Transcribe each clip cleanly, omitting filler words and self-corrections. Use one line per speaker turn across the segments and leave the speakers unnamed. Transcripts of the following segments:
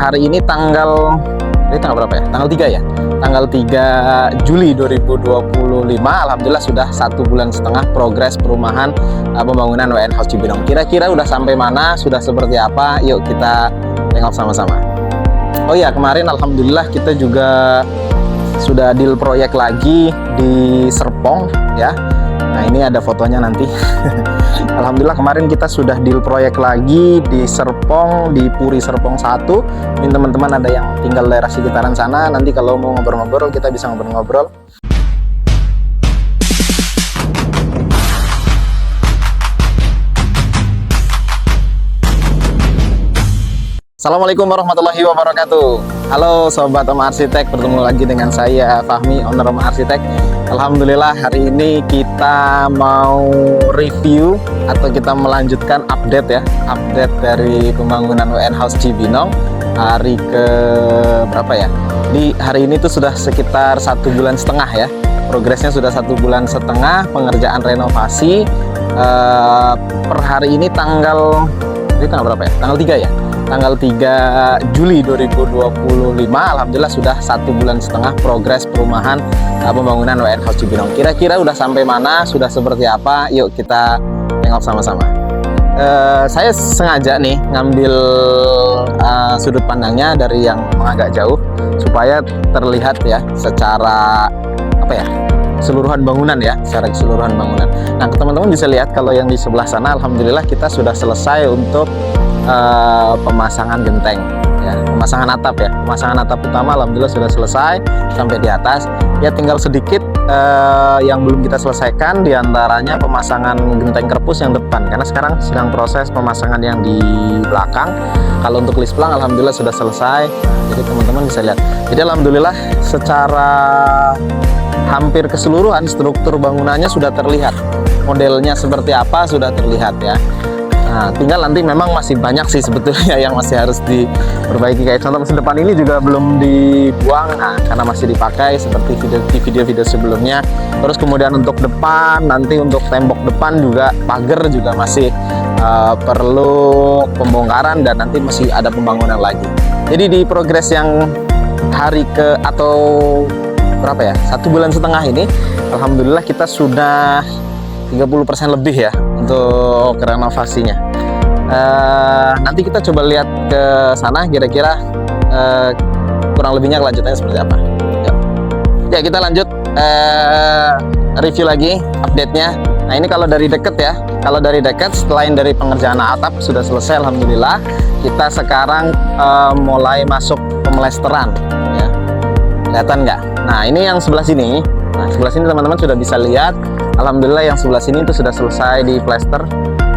hari ini ini tanggal berapa ya? Tanggal 3 ya? Tanggal 3 Juli 2025. Alhamdulillah sudah 1,5 bulan progres perumahan pembangunan WN House Cibinong. Kira-kira udah sampai mana? Sudah seperti apa? Yuk kita tengok sama-sama. Oh ya, kemarin alhamdulillah kita juga sudah deal proyek lagi di Serpong ya. Nah, ini ada fotonya nanti. Alhamdulillah kemarin kita sudah deal proyek lagi di Serpong, di Puri Serpong 1. Ini teman-teman ada yang tinggal daerah sekitaran sana, nanti kalau mau ngobrol-ngobrol kita bisa ngobrol-ngobrol. Assalamualaikum warahmatullahi wabarakatuh. Halo Sobat Om Arsitek, bertemu lagi dengan saya Fahmi, owner Om Arsitek. Alhamdulillah hari ini kita mau review atau kita melanjutkan update ya, update dari pembangunan WN House Cibinong hari ke berapa ya? Di hari ini tuh sudah sekitar 1,5 bulan ya. Progresnya sudah 1,5 bulan, pengerjaan renovasi. Per hari ini tanggal berapa ya? Tanggal 3 ya? Tanggal 3 Juli 2025. Alhamdulillah sudah 1,5 bulan progres perumahan pembangunan WN House Cibinong. Kira-kira udah sampai mana? Sudah seperti apa? Yuk kita tengok sama-sama. Saya sengaja nih ngambil sudut pandangnya dari yang agak jauh supaya terlihat ya secara apa ya, keseluruhan bangunan ya, secara keseluruhan bangunan. Nah, teman-teman bisa lihat kalau yang di sebelah sana alhamdulillah kita sudah selesai untuk pemasangan genteng ya, pemasangan atap ya, pemasangan atap utama alhamdulillah sudah selesai sampai di atas ya. Tinggal sedikit yang belum kita selesaikan, diantaranya pemasangan genteng kerpus yang depan, karena sekarang sedang proses pemasangan yang di belakang. Kalau untuk list plang alhamdulillah sudah selesai, jadi teman-teman bisa lihat. Jadi alhamdulillah secara hampir keseluruhan struktur bangunannya sudah terlihat, modelnya seperti apa sudah terlihat ya. Nah, tinggal nanti memang masih banyak sih sebetulnya yang masih harus diperbaiki. Kayak contoh mesin depan ini juga belum dibuang, nah, karena masih dipakai seperti video-video sebelumnya. Terus kemudian untuk depan, nanti untuk tembok depan juga, pagar juga masih perlu pembongkaran dan nanti masih ada pembangunan lagi. Jadi di progres yang hari ke atau berapa ya, 1,5 bulan ini, alhamdulillah kita sudah 30% lebih ya untuk renovasinya. Nanti kita coba lihat ke sana kira-kira kurang lebihnya kelanjutannya seperti apa. Ya kita lanjut review lagi update-nya. Nah, ini kalau dari dekat ya, kalau dari dekat selain dari pengerjaan atap sudah selesai alhamdulillah, kita sekarang mulai masuk pemlesteran ya. Kelihatan nggak? Nah, ini yang sebelah sini. Nah, sebelah sini teman-teman sudah bisa lihat. Alhamdulillah yang sebelah sini itu sudah selesai di plester,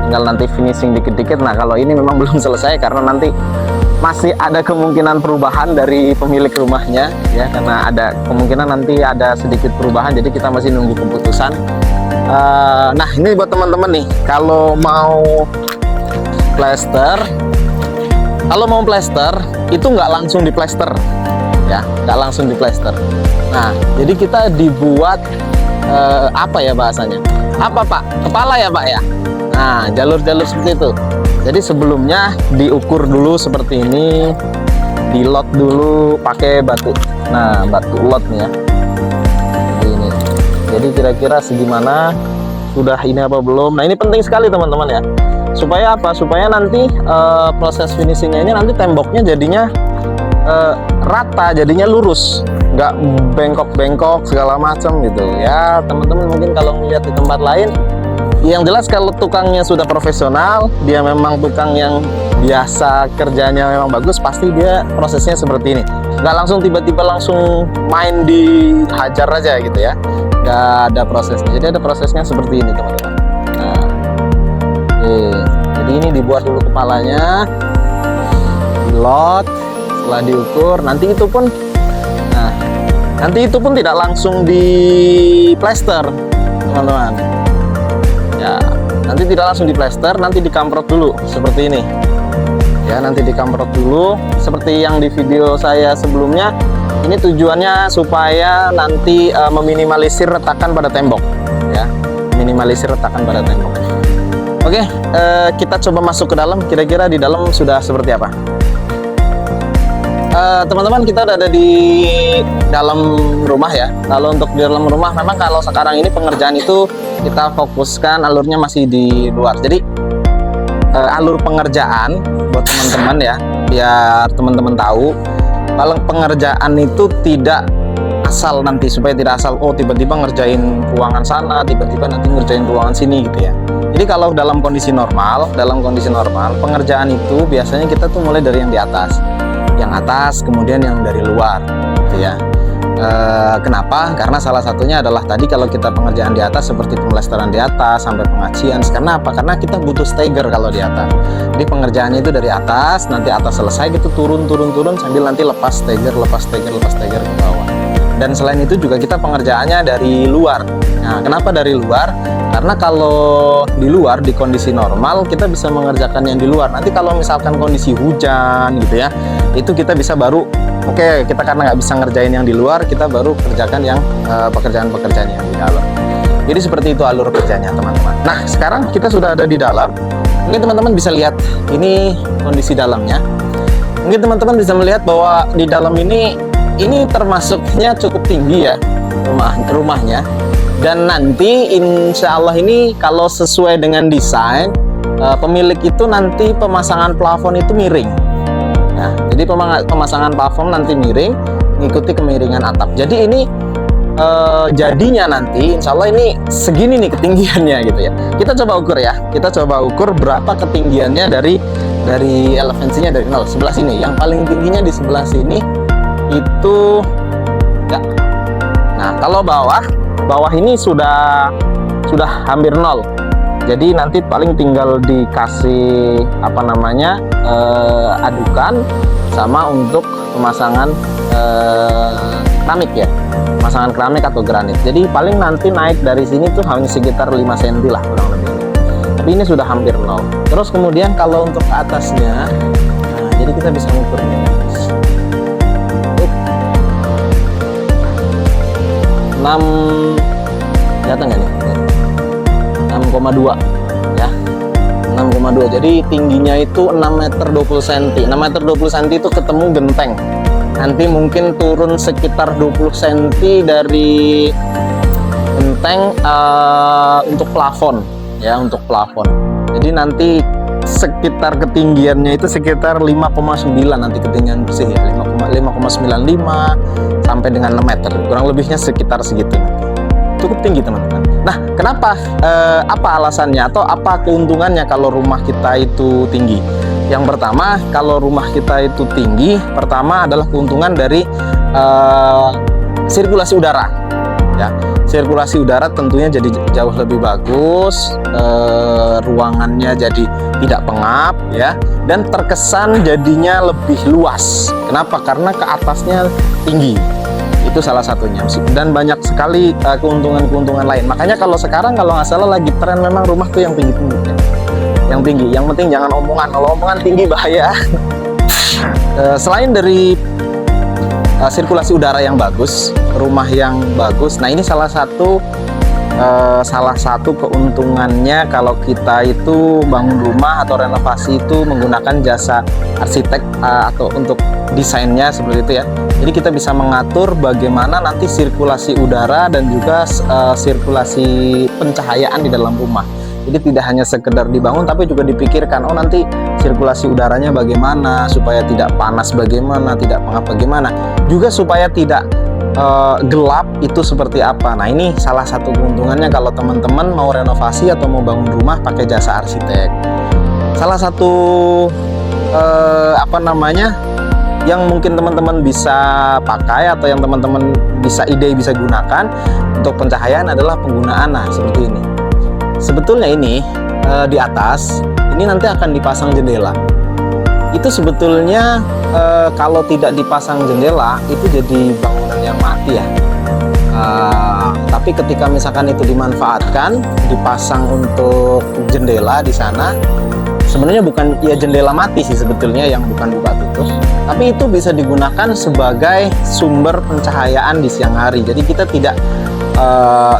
tinggal nanti finishing dikit-dikit. Nah, kalau ini memang belum selesai karena nanti masih ada kemungkinan perubahan dari pemilik rumahnya ya, karena ada kemungkinan nanti ada sedikit perubahan, jadi kita masih nunggu keputusan. Nah, ini buat teman-teman nih, kalau mau plester itu nggak langsung di plester ya, nggak langsung di plester. Nah, jadi kita dibuat apa ya bahasanya? Apa Pak? Kepala ya Pak ya? Nah, jalur-jalur seperti itu. Jadi sebelumnya diukur dulu seperti ini, dilot dulu pakai batu. Nah, batu lot nih ya. Seperti ini. Jadi kira-kira segimana? Sudah ini apa belum? Nah, ini penting sekali teman-teman ya. Supaya apa? Supaya nanti proses finishingnya ini nanti temboknya jadinya rata, jadinya lurus, nggak bengkok-bengkok segala macam gitu ya. Teman-teman mungkin kalau melihat di tempat lain, yang jelas kalau tukangnya sudah profesional, dia memang tukang yang biasa kerjanya memang bagus, pasti dia prosesnya seperti ini, nggak langsung tiba-tiba langsung main dihajar aja gitu ya, nggak ada prosesnya. Jadi ada prosesnya seperti ini teman-teman. Nah, jadi ini dibuat dulu kepalanya, dilot, setelah diukur nanti itu pun tidak langsung di plester teman-teman ya, nanti tidak langsung di plester, nanti dikamprot dulu seperti ini ya, nanti dikamprot dulu seperti yang di video saya sebelumnya. Ini tujuannya supaya nanti meminimalisir retakan pada tembok ya, minimalisir retakan pada tembok. Oke, kita coba masuk ke dalam, kira-kira di dalam sudah seperti apa. teman-teman, kita udah ada di dalam rumah ya. Lalu untuk di dalam rumah, memang kalau sekarang ini pengerjaan itu kita fokuskan alurnya masih di luar. Jadi alur pengerjaan buat teman-teman ya, biar teman-teman tahu kalau pengerjaan itu tidak asal, nanti supaya tidak asal tiba-tiba ngerjain ruangan sana, tiba-tiba nanti ngerjain ruangan sini gitu ya. Jadi kalau dalam kondisi normal pengerjaan itu biasanya kita tuh mulai dari yang di atas, kemudian yang dari luar gitu ya. Kenapa? Karena salah satunya adalah tadi kalau kita pengerjaan di atas seperti pemelastaran di atas sampai pengacian. Karena apa? Karena kita butuh stagger kalau di atas. Jadi pengerjaannya itu dari atas, nanti atas selesai gitu turun sambil nanti lepas stagger ke bawah. Dan selain itu juga kita pengerjaannya dari luar. Nah, kenapa dari luar? Karena kalau di luar di kondisi normal kita bisa mengerjakan yang di luar. Nanti kalau misalkan kondisi hujan gitu ya, itu kita bisa baru kita karena nggak bisa ngerjain yang di luar, kita baru kerjakan yang pekerjaan-pekerjaan yang di dalam. Jadi seperti itu alur kerjanya teman-teman. Nah sekarang kita sudah ada di dalam. Mungkin teman-teman bisa lihat ini kondisi dalamnya. Mungkin teman-teman bisa melihat bahwa di dalam ini termasuknya cukup tinggi ya rumahnya. Dan nanti insya Allah ini kalau sesuai dengan desain pemilik itu nanti pemasangan plafon itu miring. Nah, jadi pemasangan plafon nanti miring, mengikuti kemiringan atap. Jadi ini jadinya nanti insya Allah ini segini nih ketinggiannya gitu ya. Kita coba ukur ya. Kita coba ukur berapa ketinggiannya dari elevationnya dari nol. Sebelah sini, yang paling tingginya di sebelah sini itu ya. Nah, kalau bawah ini sudah hampir nol. Jadi nanti paling tinggal dikasih adukan sama untuk pemasangan keramik ya, pemasangan keramik atau granit. Jadi paling nanti naik dari sini tuh hanya sekitar 5 cm lah kurang lebih. Tapi ini sudah hampir nol. Terus kemudian kalau untuk ke atasnya, nah, jadi kita bisa mengukurnya. 6, kelihatan nggak nih? 6,2 ya, 6,2. Jadi tingginya itu 6 meter 20 cm. 6 meter 20 cm itu ketemu genteng. Nanti mungkin turun sekitar 20 cm dari genteng untuk plafon ya, untuk plafon. Jadi nanti sekitar ketinggiannya itu sekitar 5,9 nanti ketinggian bersih ya, 5,95 sampai dengan 6 meter, kurang lebihnya sekitar segitu. Cukup tinggi teman-teman. Nah, kenapa? Apa alasannya atau apa keuntungannya kalau rumah kita itu tinggi? Yang pertama, kalau rumah kita itu tinggi, pertama adalah keuntungan dari sirkulasi udara. Ya, sirkulasi udara tentunya jadi jauh lebih bagus, ruangannya jadi tidak pengap ya, dan terkesan jadinya lebih luas. Kenapa? Karena ke atasnya tinggi. Itu salah satunya, dan banyak sekali keuntungan-keuntungan lain. Makanya kalau sekarang kalau nggak salah lagi tren memang rumah tuh yang tinggi-tinggi ya. Yang tinggi, yang penting jangan omongan. Kalau omongan tinggi bahaya. Selain dari sirkulasi udara yang bagus, rumah yang bagus, nah ini salah satu keuntungannya kalau kita itu bangun rumah atau renovasi itu menggunakan jasa arsitek atau untuk desainnya seperti itu ya. Jadi kita bisa mengatur bagaimana nanti sirkulasi udara dan juga sirkulasi pencahayaan di dalam rumah. Jadi tidak hanya sekedar dibangun tapi juga dipikirkan, nanti sirkulasi udaranya bagaimana supaya tidak panas, bagaimana tidak pengap, bagaimana juga supaya tidak gelap itu seperti apa. Nah ini salah satu keuntungannya kalau teman-teman mau renovasi atau mau bangun rumah pakai jasa arsitek. Salah satu yang mungkin teman-teman bisa pakai atau yang teman-teman bisa gunakan untuk pencahayaan adalah penggunaan seperti ini. Sebetulnya ini di atas ini nanti akan dipasang jendela. Itu sebetulnya kalau tidak dipasang jendela itu jadi bangunan yang mati ya. Tapi ketika misalkan itu dimanfaatkan, dipasang untuk jendela di sana, sebenarnya bukan ya jendela mati sih sebetulnya, yang bukan buka tutup, tapi itu bisa digunakan sebagai sumber pencahayaan di siang hari. Jadi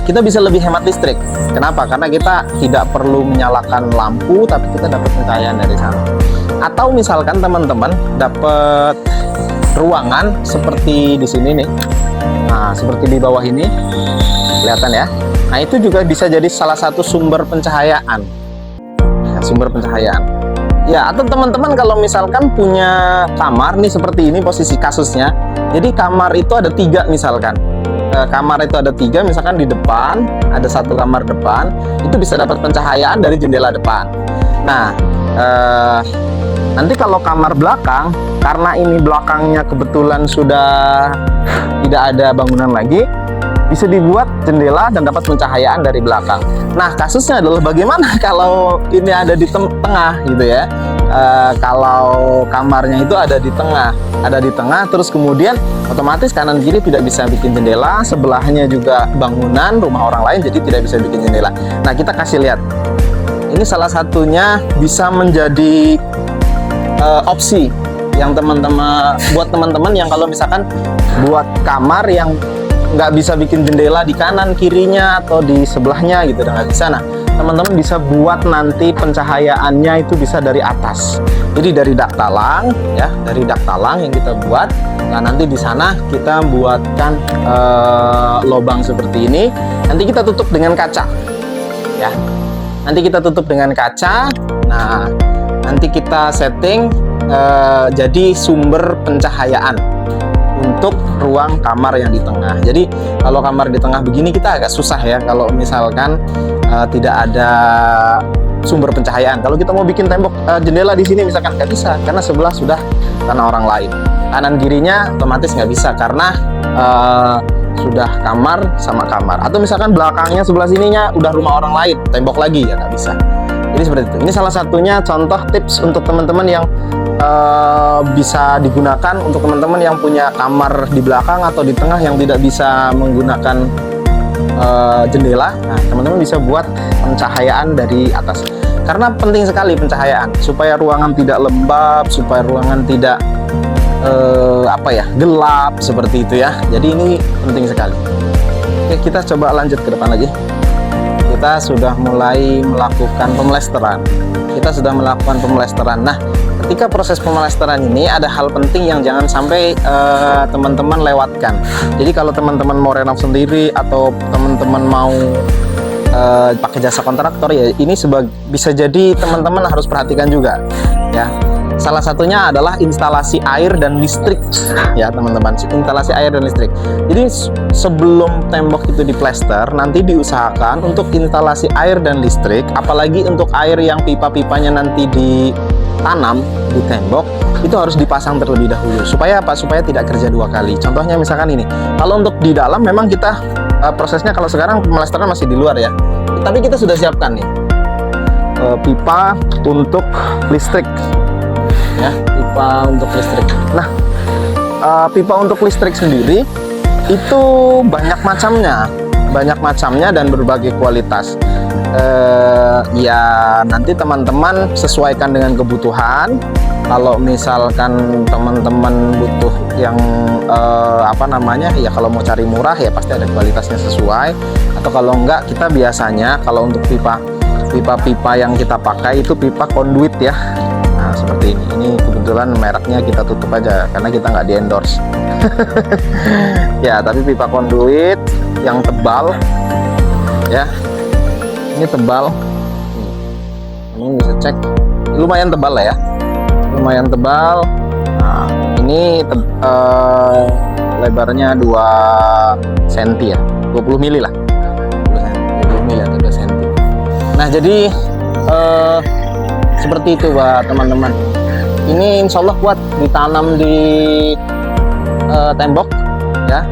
kita bisa lebih hemat listrik. Kenapa? Karena kita tidak perlu menyalakan lampu, tapi kita dapat pencahayaan dari sana. Atau misalkan teman-teman dapat ruangan seperti di sini nih. Nah, seperti di bawah ini, kelihatan ya. Nah, itu juga bisa jadi salah satu sumber pencahayaan. Ya, sumber pencahayaan. Ya, atau teman-teman kalau misalkan punya kamar nih seperti ini posisi kasusnya. Jadi kamar itu ada 3 misalkan. Kamar itu ada 3, misalkan di depan ada 1 kamar depan, itu bisa dapat pencahayaan dari jendela depan. Nah, nanti kalau kamar belakang, karena ini belakangnya kebetulan sudah tidak ada bangunan lagi, bisa dibuat jendela dan dapat pencahayaan dari belakang. Nah, kasusnya adalah bagaimana kalau ini ada di tengah gitu ya. Kalau kamarnya itu ada di tengah, terus kemudian otomatis kanan kiri tidak bisa bikin jendela, sebelahnya juga bangunan rumah orang lain, jadi tidak bisa bikin jendela. Nah, kita kasih lihat. Ini salah satunya bisa menjadi opsi yang buat teman-teman yang kalau misalkan buat kamar yang nggak bisa bikin jendela di kanan kirinya atau di sebelahnya gitu, nggak bisa. Nah, teman-teman bisa buat nanti pencahayaannya itu bisa dari atas. Jadi dari dak talang ya, dari dak talang yang kita buat. Nah, nanti di sana kita buatkan lubang seperti ini. Nanti kita tutup dengan kaca. Ya. Nanti kita tutup dengan kaca. Nah, nanti kita setting jadi sumber pencahayaan untuk ruang kamar yang di tengah. Jadi kalau kamar di tengah begini kita agak susah ya kalau misalkan tidak ada sumber pencahayaan. Kalau kita mau bikin tembok jendela di sini misalkan nggak bisa karena sebelah sudah tanah orang lain. Kanan kirinya otomatis nggak bisa karena sudah kamar sama kamar. Atau misalkan belakangnya sebelah sininya udah rumah orang lain, tembok lagi ya nggak bisa. Jadi seperti itu. Ini salah satunya contoh tips untuk teman-teman yang bisa digunakan untuk teman-teman yang punya kamar di belakang atau di tengah yang tidak bisa menggunakan jendela. Nah, teman-teman bisa buat pencahayaan dari atas. Karena penting sekali pencahayaan supaya ruangan tidak lembab, supaya ruangan tidak gelap seperti itu ya. Jadi ini penting sekali. Oke, kita coba lanjut ke depan lagi. Kita sudah mulai melakukan pemlesteran. Nah, ketika proses pemlesteran ini ada hal penting yang jangan sampai teman-teman lewatkan. Jadi kalau teman-teman mau renov sendiri atau teman-teman mau pakai jasa kontraktor ya, ini bisa jadi teman-teman harus perhatikan juga ya. Salah satunya adalah instalasi air dan listrik ya teman-teman, instalasi air dan listrik. Jadi sebelum tembok itu diplester, nanti diusahakan untuk instalasi air dan listrik, apalagi untuk air yang pipa-pipanya nanti ditanam di tembok, itu harus dipasang terlebih dahulu. Supaya apa? Supaya tidak kerja 2 kali. Contohnya misalkan ini, kalau untuk di dalam memang kita prosesnya kalau sekarang pemlesteran masih di luar ya, tapi kita sudah siapkan nih pipa untuk listrik ya, pipa untuk listrik. Nah, pipa untuk listrik sendiri itu banyak macamnya dan berbagai kualitas. Ya nanti teman-teman sesuaikan dengan kebutuhan. Kalau misalkan teman-teman butuh yang ya kalau mau cari murah ya pasti ada kualitasnya sesuai. Atau kalau enggak, kita biasanya kalau untuk pipa yang kita pakai itu pipa konduit ya. Nah, seperti ini. Ini kebetulan mereknya kita tutup aja karena kita nggak di-endorse. Ya, tapi pipa konduit yang tebal ya. Ini tebal. Ini bisa cek. Lumayan tebal lah ya. Lumayan tebal. Nah, ini lebarnya 2 cm ya. 20 mili lah. 20 mili atau 2 cm. Nah, jadi seperti itu Pak teman-teman. Ini insya Allah kuat ditanam di tembok ya.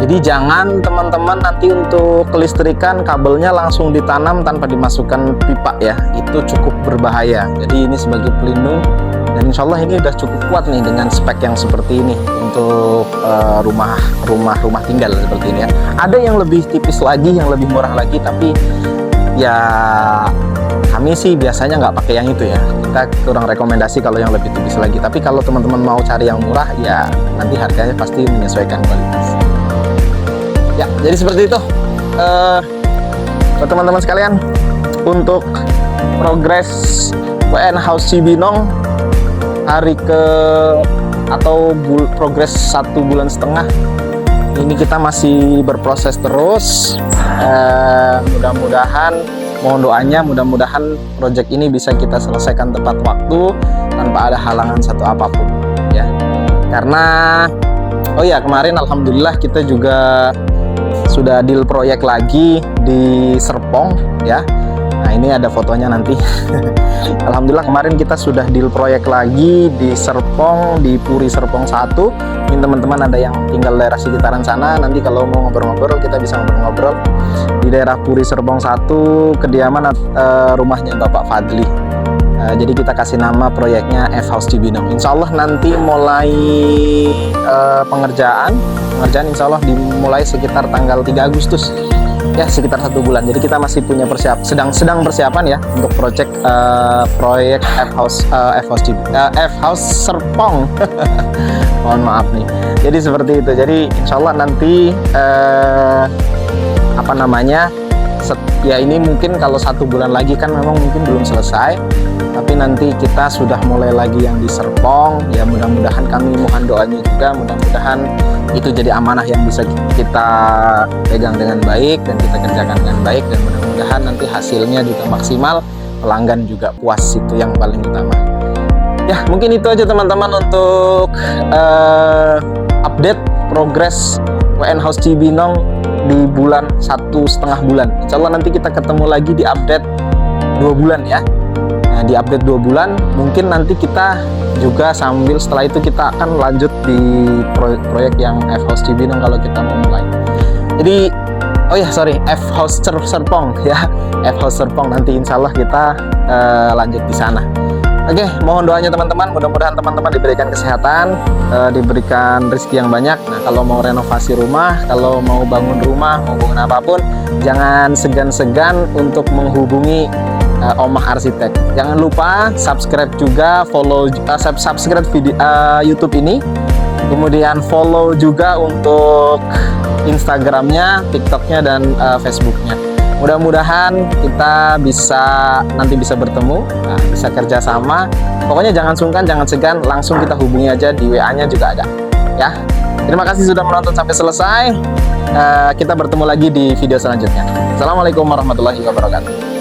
Jadi jangan teman-teman nanti untuk kelistrikan kabelnya langsung ditanam tanpa dimasukkan pipa ya, itu cukup berbahaya. Jadi ini sebagai pelindung, dan insya Allah ini udah cukup kuat nih dengan spek yang seperti ini untuk rumah tinggal seperti ini ya. Ada yang lebih tipis lagi, yang lebih murah lagi, tapi ya kami sih biasanya nggak pakai yang itu ya. Kita kurang rekomendasi kalau yang lebih tipis lagi. Tapi kalau teman-teman mau cari yang murah ya nanti harganya pasti menyesuaikan kualitas. Ya, jadi seperti itu teman-teman sekalian untuk progres WN House Cibinong hari ke atau progres 1,5 bulan. Ini kita masih berproses terus. Mudah-mudahan, mohon doanya, mudah-mudahan proyek ini bisa kita selesaikan tepat waktu tanpa ada halangan satu apapun ya. Karena oh ya, kemarin alhamdulillah kita juga sudah deal proyek lagi di Serpong ya. Nah, ini ada fotonya nanti. Alhamdulillah kemarin kita sudah deal proyek lagi di Serpong, di Puri Serpong 1. Ini teman-teman ada yang tinggal daerah sekitaran sana, nanti kalau mau ngobrol-ngobrol kita bisa ngobrol-ngobrol. Di daerah Puri Serpong 1, kediaman rumahnya Bapak Fadli. Jadi kita kasih nama proyeknya F House Cibinong. Insya Allah nanti mulai pengerjaan insya Allah dimulai sekitar tanggal 3 Agustus ya, sekitar 1 bulan. Jadi kita masih punya sedang persiapan ya untuk proyek F House Serpong. Mohon maaf nih. Jadi seperti itu. Jadi insya Allah nanti ya ini mungkin kalau 1 bulan lagi kan memang mungkin belum selesai, tapi nanti kita sudah mulai lagi yang di Serpong ya. Mudah-mudahan kami mohon doanya juga, mudah-mudahan itu jadi amanah yang bisa kita pegang dengan baik dan kita kerjakan dengan baik, dan mudah-mudahan nanti hasilnya juga maksimal, pelanggan juga puas, itu yang paling utama ya. Mungkin itu aja teman-teman untuk update progres WN House Cibinong di bulan 1,5 bulan. Insya Allah nanti kita ketemu lagi di update 2 bulan ya. Nah, di update 2 bulan mungkin nanti kita juga setelah itu kita akan lanjut di proyek yang F House Cibinong kalau kita mau mulai. Jadi F House Serpong ya, F House Serpong nanti insya Allah kita lanjut di sana. Oke, mohon doanya teman-teman, mudah-mudahan teman-teman diberikan kesehatan, diberikan rezeki yang banyak. Nah, kalau mau renovasi rumah, kalau mau bangun rumah, mau bangun apapun, jangan segan-segan untuk menghubungi Omah Arsitek. Jangan lupa subscribe juga, subscribe video YouTube ini, kemudian follow juga untuk Instagramnya, TikToknya, dan Facebooknya. Mudah-mudahan kita nanti bisa bertemu, bisa kerjasama. Pokoknya jangan sungkan, jangan segan, langsung kita hubungi aja, di WA-nya juga ada ya. Terima kasih sudah menonton sampai selesai. Kita bertemu lagi di video selanjutnya. Assalamualaikum warahmatullahi wabarakatuh.